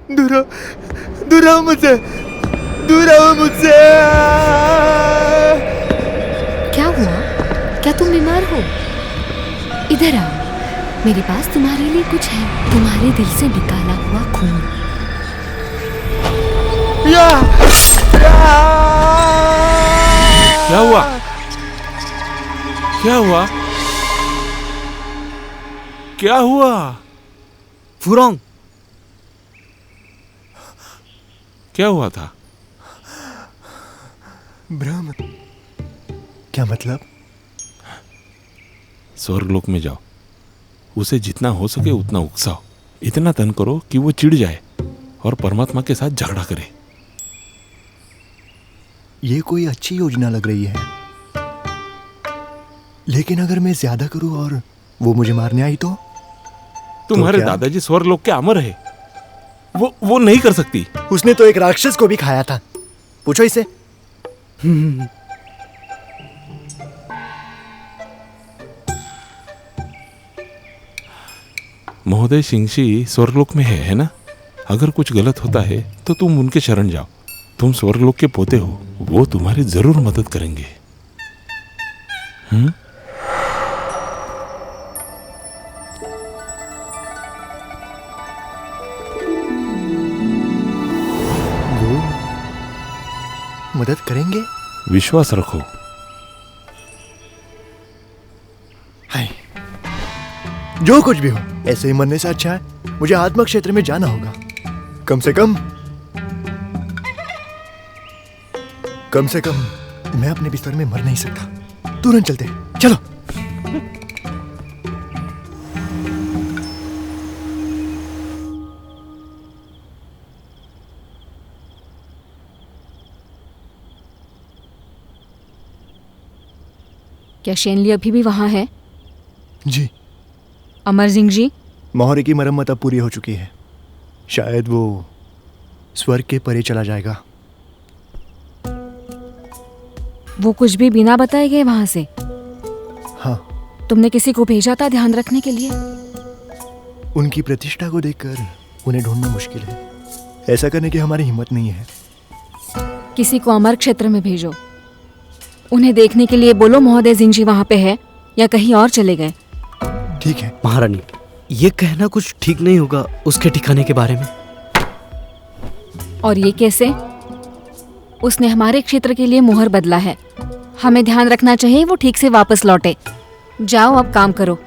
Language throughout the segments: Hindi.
दूर रहो, दूर रहो मुझसे, दूर रहो मुझसे। क्या हुआ? क्या तुम बीमार हो? इधर आओ, मेरे पास तुम्हारे लिए कुछ है। तुम्हारे दिल से निकाला हुआ खून। क्या हुआ? क्या हुआ? क्या हुआ? फुरोंग, क्या हुआ था? ब्रह्म, क्या मतलब? स्वर्गलोक में जाओ, उसे जितना हो सके उतना उकसाओ, इतना तन करो कि वो चिढ़ जाए और परमात्मा के साथ झगड़ा करे। ये कोई अच्छी योजना लग रही है, लेकिन अगर मैं ज्यादा करूं और वो मुझे मारने आई तो? तुम्हारे क्या? दादाजी स्वर्गलोक के अमर है, वो नहीं कर सकती। उसने तो एक राक्षस को भी खाया था, पूछो इसे। महोदय सिंगशी स्वर्गलोक में है ना? अगर कुछ गलत होता है तो तुम उनके शरण जाओ। तुम स्वर्गलोक के पोते हो, वो तुम्हारी जरूर मदद करेंगे। वो मदद करेंगे? विश्वास रखो। हाय, जो कुछ भी हो, ऐसे ही मरने से अच्छा है मुझे आत्मा क्षेत्र में जाना होगा। कम से कम मैं अपने बिस्तर में मर नहीं सकता। तुरंत चलते हैं, चलो। क्या शेनली अभी भी वहां है? जी, अमर सिंह जी, मोहरे की मरम्मत अब पूरी हो चुकी है। शायद वो स्वर्ग के परे चला जाएगा। वो कुछ भी बिना बताए गए वहां से? हाँ, तुमने किसी को भेजा था ध्यान रखने के लिए? उनकी प्रतिष्ठा को देखकर उन्हें ढूंढना मुश्किल है। ऐसा करने की हमारी हिम्मत नहीं है। किसी को अमर क्षेत्र में भेजो। उन्हें देखने के लिए बोलो महोदय सिंह जी वहां पे है या कहीं और चले गए। ठीक है महारानी, ये कहना कुछ ठीक नहीं होगा उसके ठिकाने के बारे में। और ये कैसे? उसने हमारे क्षेत्र के लिए मोहर बदला है। हमें ध्यान रखना चाहिए वो ठीक से वापस लौटे। जाओ अब काम करो।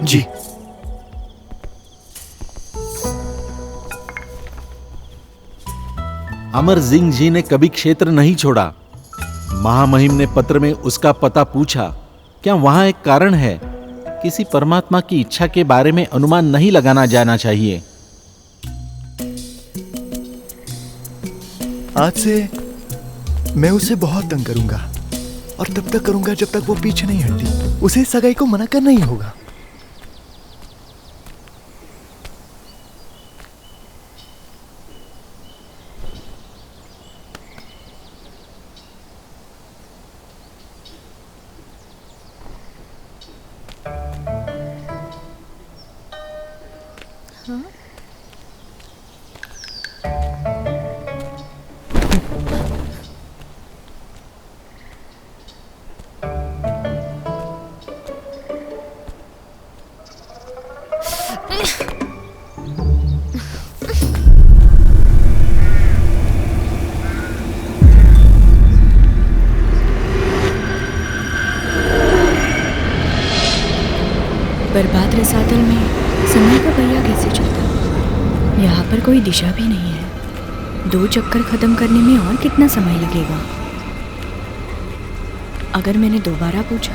जी। अमर सिंह जी ने कभी क्षेत्र नहीं छोड़ा। महामहिम ने पत्र में उसका पता पूछा। क्या वहां एक कारण है? किसी परमात्मा की इच्छा के बारे में अनुमान नहीं लगाना जाना चाहिए। आज से मैं उसे बहुत तंग करूंगा और तब तक करूंगा जब तक वो पीछे नहीं हटती। उसे सगाई को मना करना ही होगा। बर्बाद रसातल में समय का पहिया कैसे चलता? यहाँ पर कोई दिशा भी नहीं है। 2 चक्कर खत्म करने में और कितना समय लगेगा? अगर मैंने दोबारा पूछा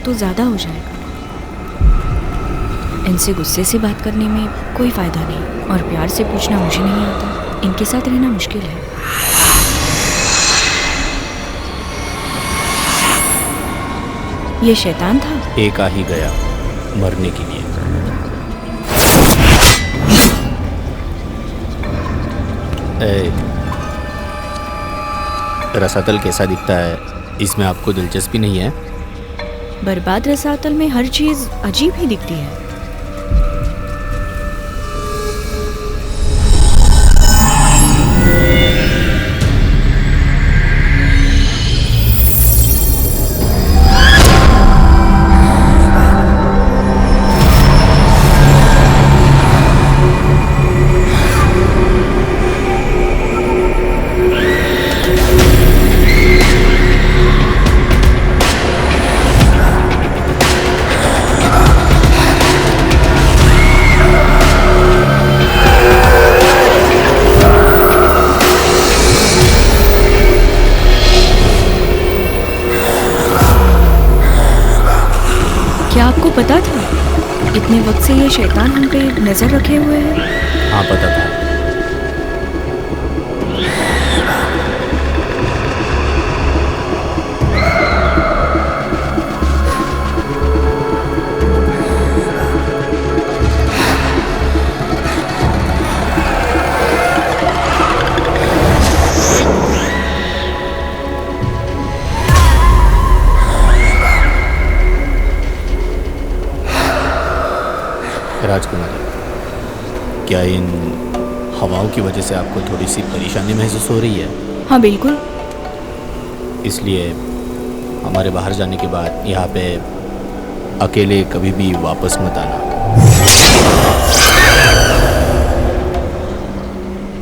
तो ज़्यादा हो जाएगा। इनसे गुस्से से बात करने में कोई फ़ायदा नहीं और प्यार से पूछना मुझे नहीं आता। इनके साथ रहना मुश्किल है। ये शैतान था। एक आ ही गया मरने के लिए। रसातल कैसा दिखता है? इसमें आपको दिलचस्पी नहीं है? बर्बाद रसातल में हर चीज़ अजीब ही दिखती है। क्या आपको पता था इतने वक्त से ये शैतान हम पे नजर रखे हुए है? हाँ पता था। राजकुमारी, क्या इन हवाओं की वजह से आपको थोड़ी सी परेशानी महसूस हो रही है? हाँ बिल्कुल। इसलिए हमारे बाहर जाने के बाद यहाँ पे अकेले कभी भी वापस मत आना।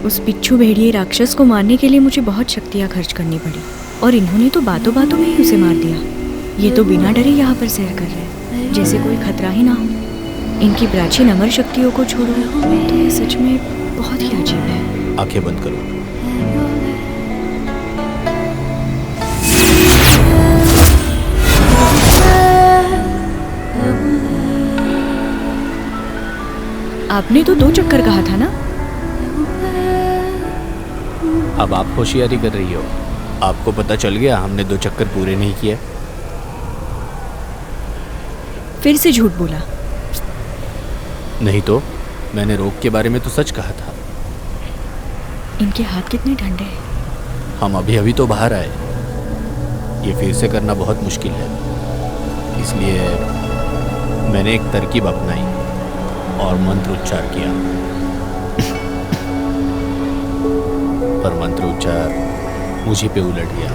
उस बिच्छू भेड़िए राक्षस को मारने के लिए मुझे बहुत शक्तियाँ खर्च करनी पड़ी और इन्होंने तो बातों बातों में ही उसे मार दिया। ये तो बिना डरे यहाँ पर सैर कर रहे हैं, जैसे कोई खतरा ही ना हो। इनकी प्राचीन अमर शक्तियों को छोड़ो तो ये सच में बहुत ही अजीब है। आंखें बंद करो। आपने तो 2 चक्कर कहा था ना? अब आप होशियारी कर रही हो। आपको पता चल गया हमने 2 चक्कर पूरे नहीं किए। फिर से झूठ बोला। नहीं तो मैंने रोग के बारे में तो सच कहा था। इनके हाथ कितने ठंडे हैं। हम अभी अभी तो बाहर आए, ये फिर से करना बहुत मुश्किल है। इसलिए मैंने एक तरकीब अपनाई और मंत्र उच्चार किया। पर मंत्र उच्चार मुझे पे उलट गया।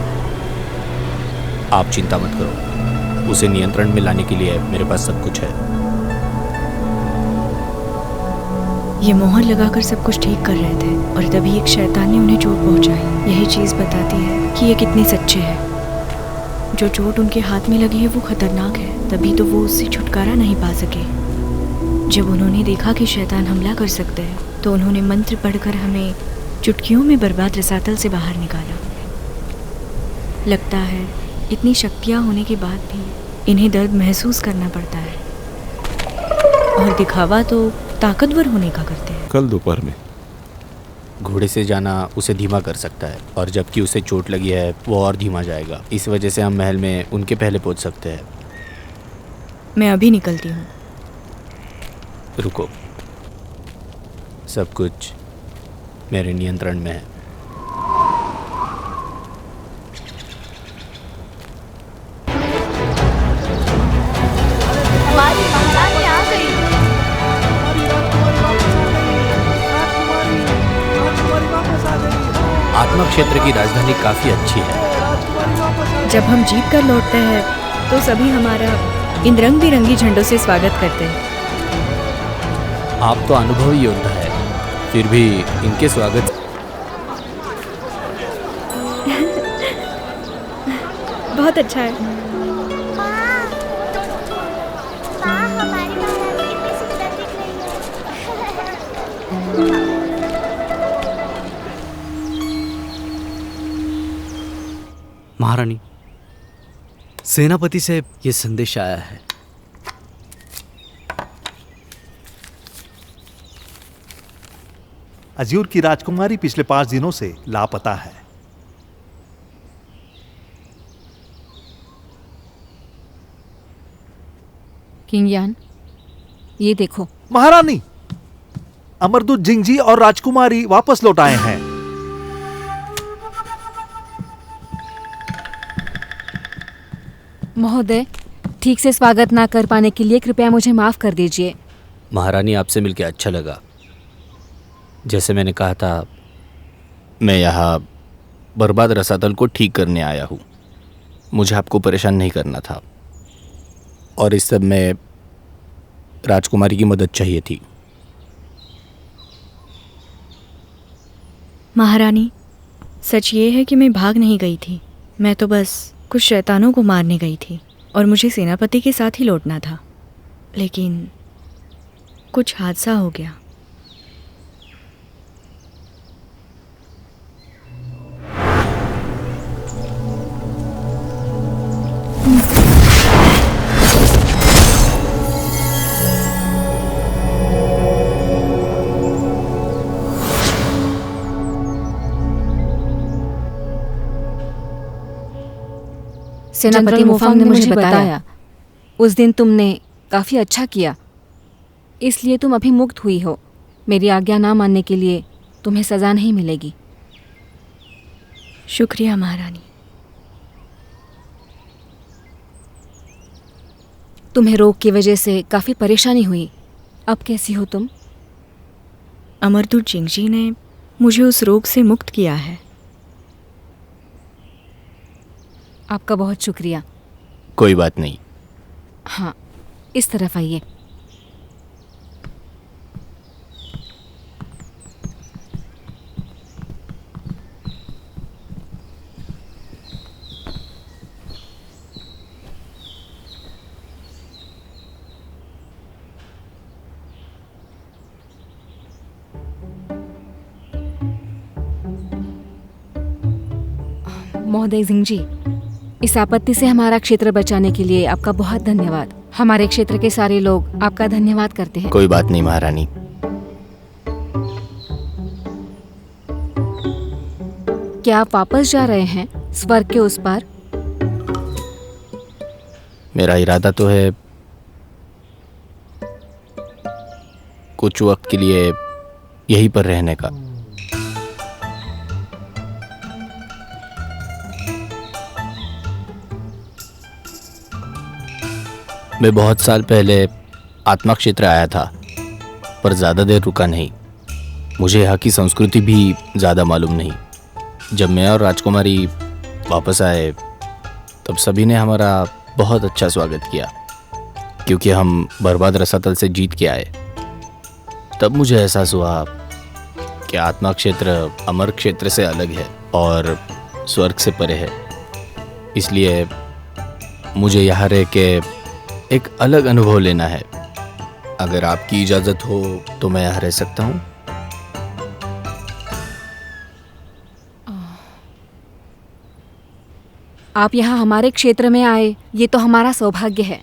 आप चिंता मत करो, उसे नियंत्रण में लाने के लिए मेरे पास सब कुछ है। ये मोहर लगाकर सब कुछ ठीक कर रहे थे और तभी एक शैतान ने उन्हें चोट पहुंचाई। यही चीज़ बताती है कि ये कितने सच्चे हैं। जो चोट उनके हाथ में लगी है वो खतरनाक है, तभी तो वो उससे छुटकारा नहीं पा सके। जब उन्होंने देखा कि शैतान हमला कर सकते हैं तो उन्होंने मंत्र पढ़कर हमें चुटकियों में बर्बाद रसातल से बाहर निकाला। लगता है इतनी शक्तियाँ होने के बाद भी इन्हें दर्द महसूस करना पड़ता है और दिखावा तो ताकतवर होने का करते हैं। कल दोपहर में घोड़े से जाना उसे धीमा कर सकता है और जबकि उसे चोट लगी है वो और धीमा जाएगा। इस वजह से हम महल में उनके पहले पहुंच सकते हैं। मैं अभी निकलती हूँ। रुको, सब कुछ मेरे नियंत्रण में है। आत्मा क्षेत्र की राजधानी काफी अच्छी है। जब हम जीत कर लौटते हैं तो सभी हमारा इन रंग बिरंगी झंडों से स्वागत करते हैं। आप तो अनुभवी योद्धा है, फिर भी इनके स्वागत। बहुत अच्छा है। हमारी महारानी कितनी सुंदर दिख रही है। महारानी, सेनापति से ये संदेश आया है। अज्यूर की राजकुमारी पिछले 5 दिनों से लापता है। किंग यान, ये देखो। महारानी, अमरदूत जिंगजी और राजकुमारी वापस लौट आए हैं। महोदय, ठीक से स्वागत ना कर पाने के लिए कृपया मुझे माफ कर दीजिए। महारानी, आपसे मिलकर अच्छा लगा। जैसे मैंने कहा था, मैं यहाँ बर्बाद रसातल को ठीक करने आया हूँ। मुझे आपको परेशान नहीं करना था और इस सब में राजकुमारी की मदद चाहिए थी। महारानी, सच ये है कि मैं भाग नहीं गई थी। मैं तो बस कुछ शैतानों को मारने गई थी और मुझे सेनापति के साथ ही लौटना था, लेकिन कुछ हादसा हो गया। सेनापति मुफांग ने मुझे बताया उस दिन तुमने काफी अच्छा किया, इसलिए तुम अभी मुक्त हुई हो। मेरी आज्ञा ना मानने के लिए तुम्हें सजा नहीं मिलेगी। शुक्रिया महारानी। तुम्हें रोग की वजह से काफी परेशानी हुई, अब कैसी हो तुम? अमरदूत जिंगजी ने मुझे उस रोग से मुक्त किया है। आपका बहुत शुक्रिया। कोई बात नहीं। हाँ, इस तरफ आइए। महोदय सिंह जी, इस आपत्ति से हमारा क्षेत्र बचाने के लिए आपका बहुत धन्यवाद। हमारे क्षेत्र के सारे लोग आपका धन्यवाद करते हैं। कोई बात नहीं महारानी। क्या आप वापस जा रहे हैं स्वर्ग के उस पार? मेरा इरादा तो है कुछ वक्त के लिए यहीं पर रहने का। मैं बहुत साल पहले आत्मा क्षेत्र आया था, पर ज़्यादा देर रुका नहीं। मुझे यहाँ की संस्कृति भी ज़्यादा मालूम नहीं। जब मैं और राजकुमारी वापस आए तब सभी ने हमारा बहुत अच्छा स्वागत किया, क्योंकि हम बर्बाद रसातल से जीत के आए। तब मुझे एहसास हुआ कि आत्मा क्षेत्र अमर क्षेत्र से अलग है और स्वर्ग से परे है। इसलिए मुझे यहाँ रह के एक अलग अनुभव लेना है। अगर आपकी इजाज़त हो तो मैं यहाँ रह सकता हूँ। आप यहाँ हमारे क्षेत्र में आए, ये तो हमारा सौभाग्य है।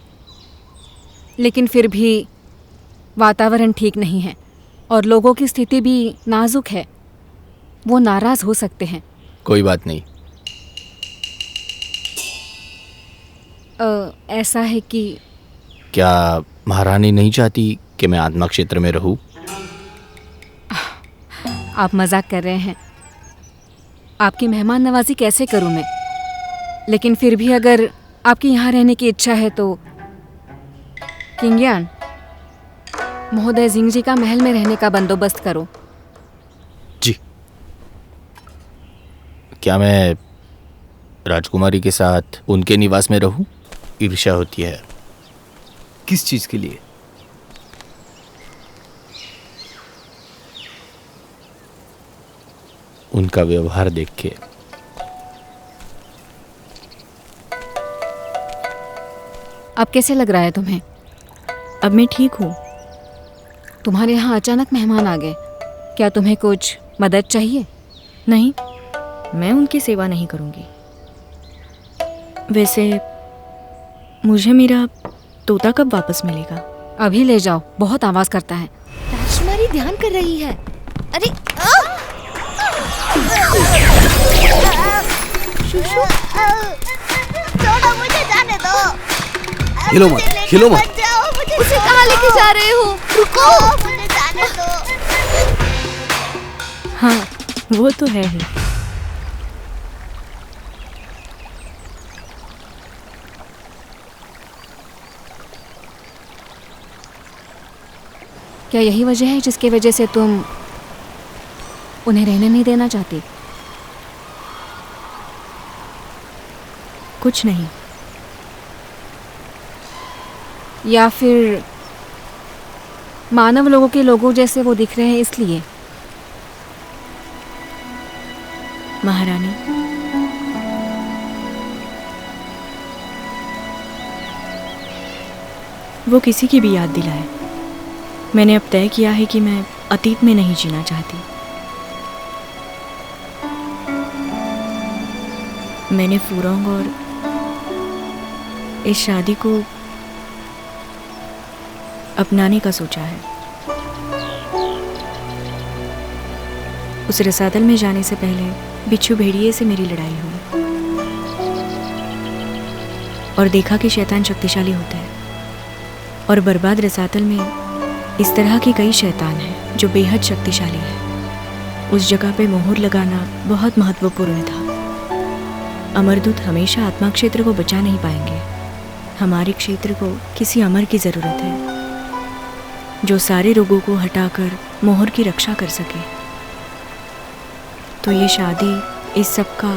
लेकिन फिर भी वातावरण ठीक नहीं है और लोगों की स्थिति भी नाजुक है। वो नाराज़ हो सकते हैं। कोई बात नहीं। ऐसा है कि क्या महारानी नहीं चाहती कि मैं आत्मा क्षेत्र में रहूं? आप मजाक कर रहे हैं। आपकी मेहमान नवाजी कैसे करूं मैं? लेकिन फिर भी अगर आपकी यहाँ रहने की इच्छा है तो किंगयान, महोदय सिंह जी का महल में रहने का बंदोबस्त करो। जी। क्या मैं राजकुमारी के साथ उनके निवास में रहूं? ईर्ष्या होती है। किस चीज के लिए? उनका व्यवहार देख के। अब कैसे लग रहा है तुम्हें? अब मैं ठीक हूँ। तुम्हारे यहाँ अचानक मेहमान आ गए, क्या तुम्हें कुछ मदद चाहिए? नहीं, मैं उनकी सेवा नहीं करूँगी। वैसे मुझे मेरा तोता कब वापस मिलेगा? अभी ले जाओ, बहुत आवाज करता है। राजकुमारी ध्यान कर रही है। अरे शुशु, छोड़ो मुझे, जाने दो। हिलो मत, हिलो मत। मत जाओ, मुझे उसे कहाँ लेके जा रहे हो? रुको, मुझे जाने दो। हाँ, वो तो है ही। क्या यही वजह है जिसकी वजह से तुम उन्हें रहने नहीं देना चाहती? कुछ नहीं। या फिर मानव लोगों के लोगों जैसे वो दिख रहे हैं इसलिए? महारानी, वो किसी की भी याद दिलाए। मैंने अब तय किया है कि मैं अतीत में नहीं जीना चाहती। मैंने फुरोंग और इस शादी को अपनाने का सोचा है। उस रसातल में जाने से पहले बिच्छू भेड़िए से मेरी लड़ाई हुई। और देखा कि शैतान शक्तिशाली होते हैं। और बर्बाद रसातल में इस तरह के कई शैतान हैं जो बेहद शक्तिशाली हैं। उस जगह पे मोहर लगाना बहुत महत्वपूर्ण था। अमरदूत हमेशा आत्मा क्षेत्र को बचा नहीं पाएंगे। हमारे क्षेत्र को किसी अमर की ज़रूरत है जो सारे रोगों को हटाकर मोहर की रक्षा कर सके। तो ये शादी इस सब का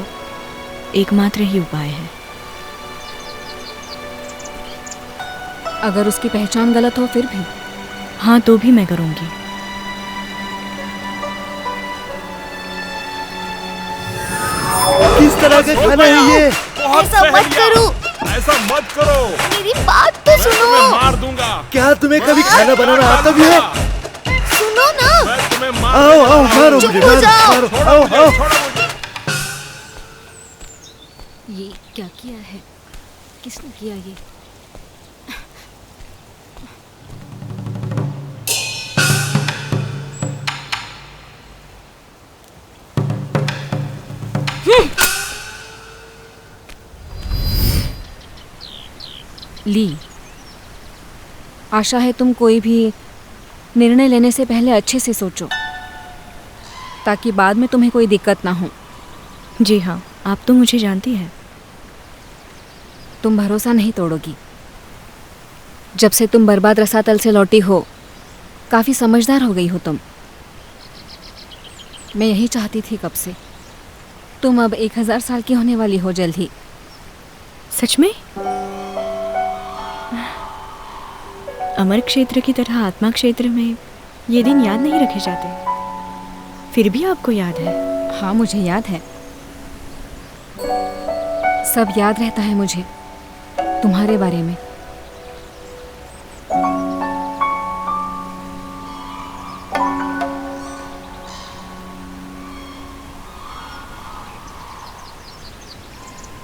एकमात्र ही उपाय है। अगर उसकी पहचान गलत हो फिर भी? हाँ, तो भी मैं करूँगी। किस तरह का खाना है ये? ऐसा मत करो, ऐसा मत करो, मेरी बात तो सुनो। मैं मार दूंगा। क्या तुम्हें कभी खाना बनाना आता भी है? सुनो ना। मैं तुम्हें मार आओ आओ मारो चुप मुझे, हो मारो जाओ। मारो, आओ आओ। ये क्या किया है? किसने किया ये? ली, आशा है तुम कोई भी निर्णय लेने से पहले अच्छे से सोचो ताकि बाद में तुम्हें कोई दिक्कत ना हो। जी हाँ, आप तो मुझे जानती हैं। तुम भरोसा नहीं तोड़ोगी। जब से तुम बर्बाद रसातल से लौटी हो काफ़ी समझदार हो गई हो तुम। मैं यही चाहती थी कब से। तुम अब 1000 साल की होने वाली हो जल्द ही। सच में? अमर क्षेत्र की तरह आत्मा क्षेत्र में ये दिन याद नहीं रखे जाते, फिर भी आपको याद है? हाँ, मुझे याद है। सब याद रहता है मुझे तुम्हारे बारे में।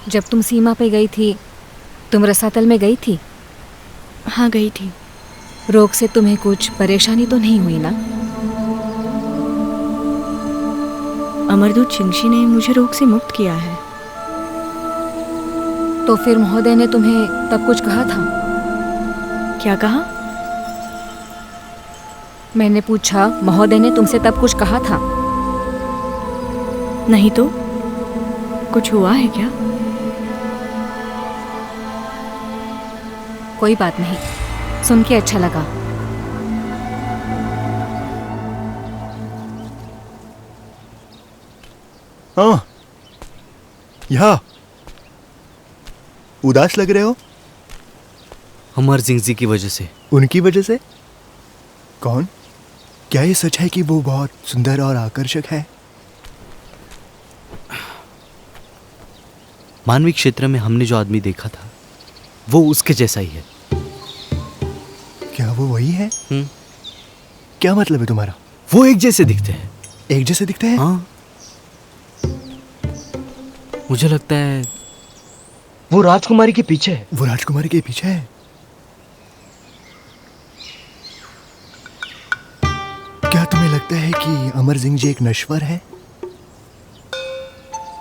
जब तुम सीमा पे गई थी, तुम रसातल में गई थी? हाँ, गई थी। रोग से तुम्हें कुछ परेशानी तो नहीं हुई ना? अमरदूत शिंगशी ने मुझे रोग से मुक्त किया है। तो फिर महोदय ने तुम्हें तब कुछ कहा था? क्या कहा? मैंने पूछा, महोदय ने तुमसे तब कुछ कहा था? नहीं तो कुछ हुआ है क्या? कोई बात नहीं, सुन के अच्छा लगा। हाँ, यहाँ उदास लग रहे हो। अमर जिंगजी की वजह से। उनकी वजह से? कौन? क्या ये सच है कि वो बहुत सुंदर और आकर्षक है? मानवीय क्षेत्र में हमने जो आदमी देखा था वो उसके जैसा ही है। क्या वो वही है? क्या मतलब है तुम्हारा? वो एक जैसे दिखते हैं। एक जैसे दिखते हैं? हाँ, मुझे लगता है वो राजकुमारी के पीछे है। वो राजकुमारी के पीछे है? क्या तुम्हें लगता है कि अमर सिंह जी एक नश्वर है?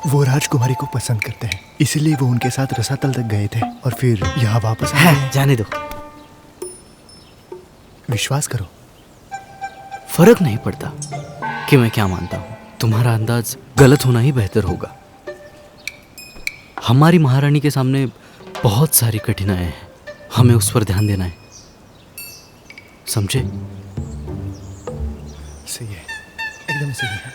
वो राजकुमारी को पसंद करते हैं, इसलिए वो उनके साथ रसातल तक गए थे और फिर यहाँ वापस आ गए। जाने दो, विश्वास करो। फर्क नहीं पड़ता कि मैं क्या मानता हूँ। तुम्हारा अंदाज गलत होना ही बेहतर होगा। हमारी महारानी के सामने बहुत सारी कठिनाइयां हैं, हमें उस पर ध्यान देना है, समझे? सही है, एकदम सही है।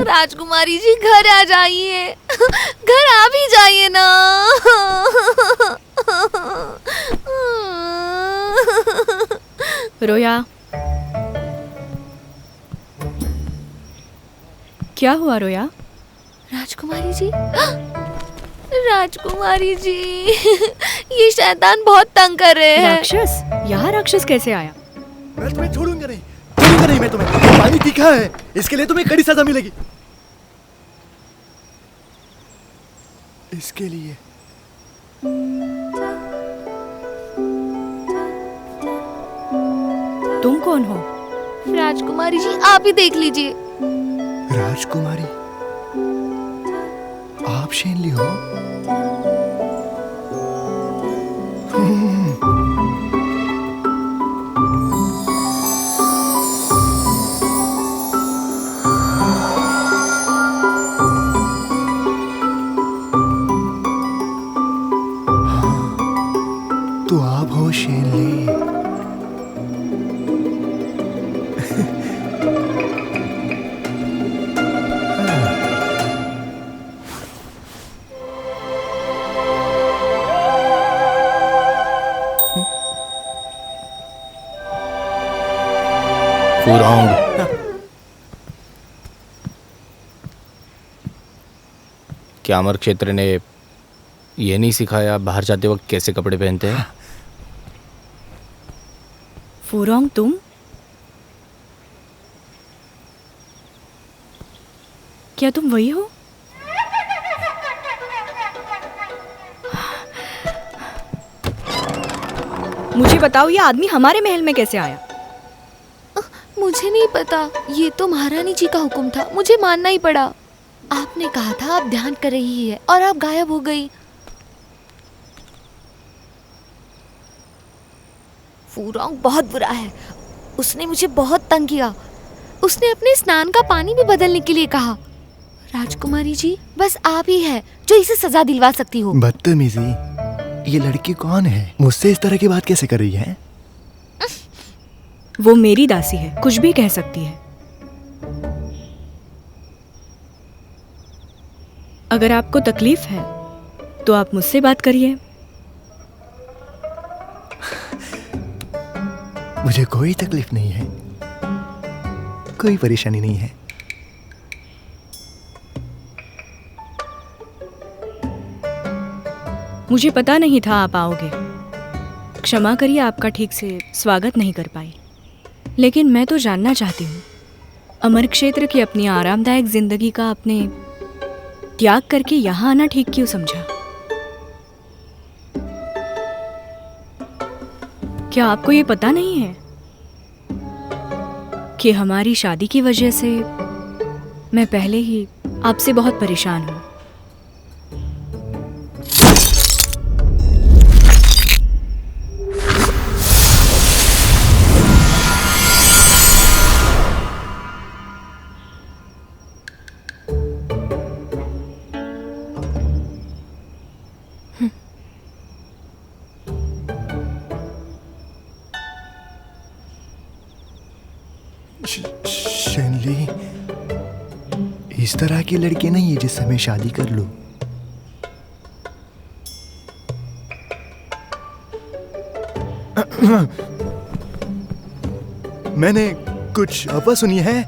राजकुमारी जी, घर आ जाइए। घर आ भी जाइए ना। रोया, क्या हुआ रोया? राजकुमारी जी, राजकुमारी जी, ये शैतान बहुत तंग कर रहे हैं। राक्षस? यहाँ राक्षस कैसे आया? मैं तुम्हें छोड़ूंगा नहीं मैं तुम्हें। पानी तीखा है, इसके लिए तुम्हें कड़ी सजा मिलेगी। इसके लिए तुम कौन हो? राजकुमारी जी, आप ही देख लीजिए। राजकुमारी, आप शेनली हो? तो आप हो शेनली। फुरोंग, क्या अमर क्षेत्र ने ये नहीं सिखाया बाहर जाते वक्त कैसे कपड़े पहनते हैं? फुरोंग, तुम? क्या तुम वही हो? मुझे बताओ, ये आदमी हमारे महल में कैसे आया? मुझे नहीं पता, ये तो महारानी जी का हुक्म था, मुझे मानना ही पड़ा। आपने कहा था आप ध्यान कर रही है और आप गायब हो गई। फुरोंग बहुत बुरा है, उसने मुझे बहुत तंग किया। उसने अपने स्नान का पानी भी बदलने के लिए कहा। राजकुमारी जी, बस आप ही है जो इसे सजा दिलवा सकती हो। बदतमीजी, ये लड़की कौन है? मुझसे इस तरह की बात कैसे कर रही है? वो मेरी दासी है, कुछ भी कह सकती है। अगर आपको तकलीफ है तो आप मुझसे बात करिए। मुझे कोई तकलीफ नहीं है, कोई परेशानी नहीं है। मुझे पता नहीं था आप आओगे। क्षमा करिए, आपका ठीक से स्वागत नहीं कर पाई। लेकिन मैं तो जानना चाहती हूँ, अमर क्षेत्र की अपनी आरामदायक जिंदगी का आपने त्याग करके यहाँ आना ठीक क्यों समझा? क्या आपको ये पता नहीं है कि हमारी शादी की वजह से मैं पहले ही आपसे बहुत परेशान हूँ? शेनली, इस तरह की लड़की नहीं है जिससे मैं शादी कर लूं। मैंने कुछ अफवाह सुनी है,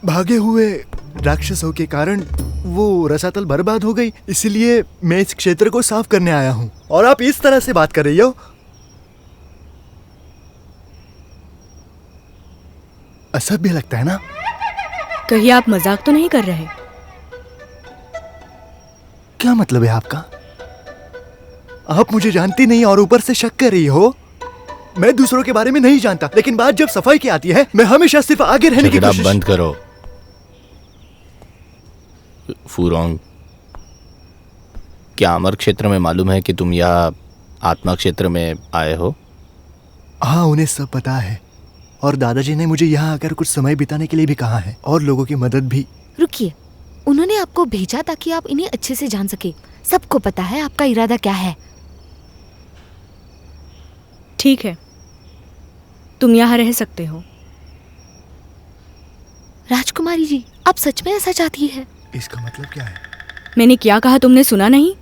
भागे हुए राक्षसों के कारण वो रसातल बर्बाद हो गई, इसलिए मैं इस क्षेत्र को साफ करने आया हूँ। और आप इस तरह से बात कर रही हो? असभ्य लगता है ना? कहीं आप मजाक तो नहीं कर रहे? क्या मतलब है आपका? आप मुझे जानती नहीं और ऊपर से शक कर रही हो? मैं दूसरों के बारे में नहीं जानता, लेकिन बात जब सफाई की आती है, मैं हमेशा सिर्फ आगे रहने की कोशिश। बंद करो फुरोंग। क्या अमर क्षेत्र में मालूम है कि तुम यहाँ आत्मा क्षेत्र में आए हो? हाँ, उन्हें सब पता है और दादाजी ने मुझे यहाँ आकर कुछ समय बिताने के लिए भी कहा है और लोगों की मदद भी। रुकिए, उन्होंने आपको भेजा ताकि आप इन्हें अच्छे से जान सके। सबको पता है आपका इरादा क्या है। ठीक है, तुम यहाँ रह सकते हो। राजकुमारी जी, आप सच में ऐसा चाहती है? इसका मतलब क्या है? मैंने क्या कहा तुमने सुना नहीं?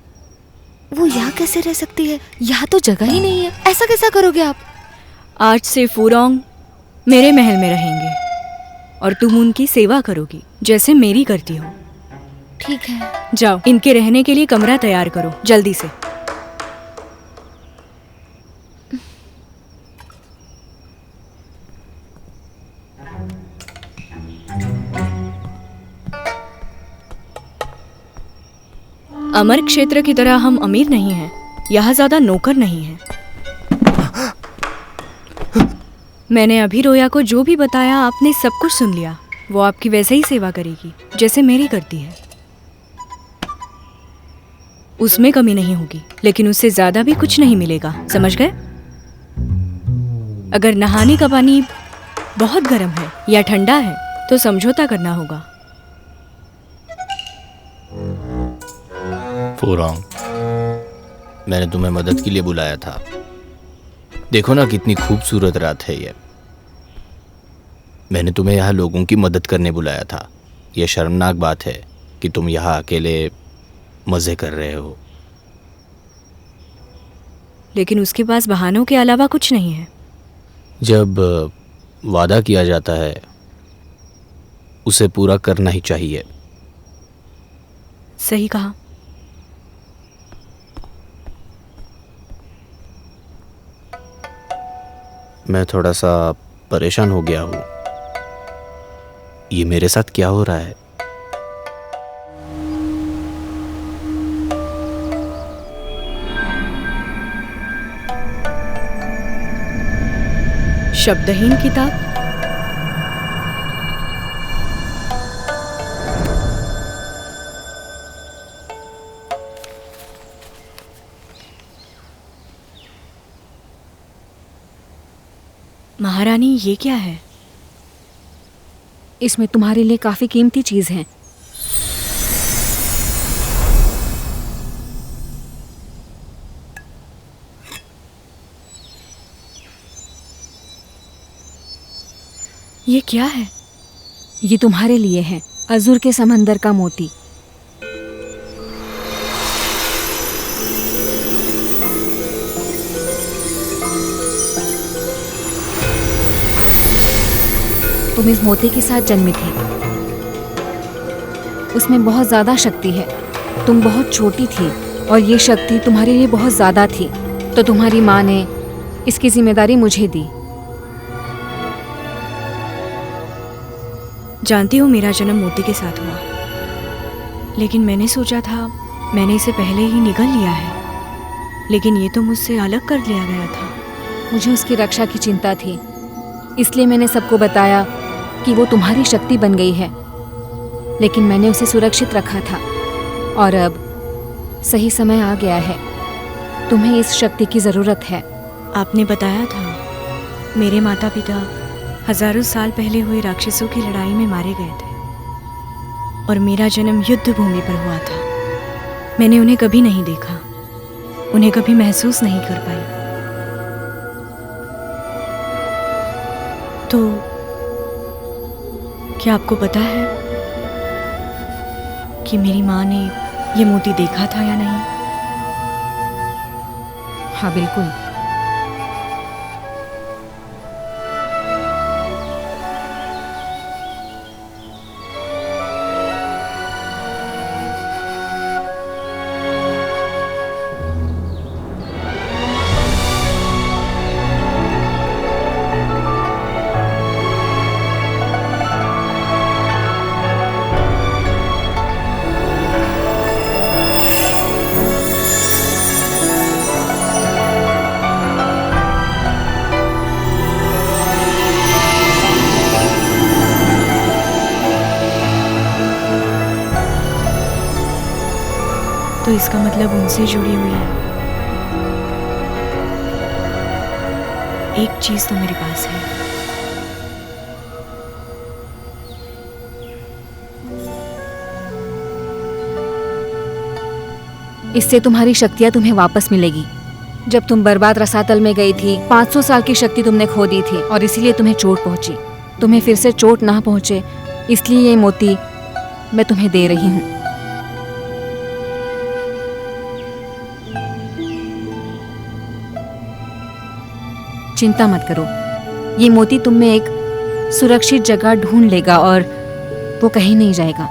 वो यहाँ कैसे रह सकती है? यहाँ तो जगह ही नहीं है। ऐसा कैसा करोगे आप? आज से फुरोंग मेरे महल में रहेंगे और तुम उनकी सेवा करोगी जैसे मेरी करती हो। ठीक है। जाओ, इनके रहने के लिए कमरा तैयार करो जल्दी से। अमर क्षेत्र की तरह हम अमीर नहीं हैं, यहाँ ज्यादा नौकर नहीं हैं। मैंने अभी रोया को जो भी बताया आपने सब कुछ सुन लिया। वो आपकी वैसे ही सेवा करेगी जैसे मेरी करती है। उसमें कमी नहीं होगी, लेकिन उससे ज्यादा भी कुछ नहीं मिलेगा, समझ गए? अगर नहाने का पानी बहुत गर्म है या ठंडा है तो समझौता करना होगा। फोरॉन्ग, मैंने तुम्हें मदद के लिए बुलाया था। देखो ना कितनी खूबसूरत रात है ये। मैंने तुम्हें यहाँ लोगों की मदद करने बुलाया था। यह शर्मनाक बात है कि तुम यहाँ अकेले मज़े कर रहे हो। लेकिन उसके पास बहानों के अलावा कुछ नहीं है। जब वादा किया जाता है उसे पूरा करना ही चाहिए। सही कहा। मैं थोड़ा सा परेशान हो गया हूँ। ये मेरे साथ क्या हो रहा है? शब्दहीन किताब। महारानी, ये क्या है? इसमें तुम्हारे लिए काफी कीमती चीज है। ये क्या है? ये तुम्हारे लिए है, अजूर के समंदर का मोती। तुम इस मोती के साथ जन्मी थी। उसमें बहुत ज्यादा शक्ति है। तुम बहुत छोटी थी और ये शक्ति तुम्हारे लिए बहुत ज्यादा थी, तो तुम्हारी माँ ने इसकी जिम्मेदारी मुझे दी। जानती हो, मेरा जन्म मोती के साथ हुआ, लेकिन मैंने सोचा था मैंने इसे पहले ही निगल लिया है, लेकिन ये तो मुझसे अलग कर लिया गया था। मुझे उसकी रक्षा की चिंता थी, इसलिए मैंने सबको बताया कि वो तुम्हारी शक्ति बन गई है, लेकिन मैंने उसे सुरक्षित रखा था और अब सही समय आ गया है। तुम्हें इस शक्ति की ज़रूरत है। आपने बताया था मेरे माता पिता हजारों साल पहले हुए राक्षसों की लड़ाई में मारे गए थे और मेरा जन्म युद्ध भूमि पर हुआ था। मैंने उन्हें कभी नहीं देखा, उन्हें कभी महसूस नहीं कर पाई। तो क्या आपको पता है कि मेरी माँ ने ये मोती देखा था या नहीं? हाँ, बिल्कुल। तो इसका मतलब उनसे जुड़ी हुई है। एक चीज तो मेरे पास है। इससे तुम्हारी शक्तियाँ तुम्हें वापस मिलेगी। जब तुम बर्बाद रसातल में गई थी, 500 साल की शक्ति तुमने खो दी थी और इसीलिए तुम्हें चोट पहुंची। तुम्हें फिर से चोट ना पहुंचे, इसलिए ये मोती मैं तुम्हें दे रही हूँ। चिंता मत करो, ये मोती तुम में एक सुरक्षित जगह ढूंढ लेगा और वो कहीं नहीं जाएगा।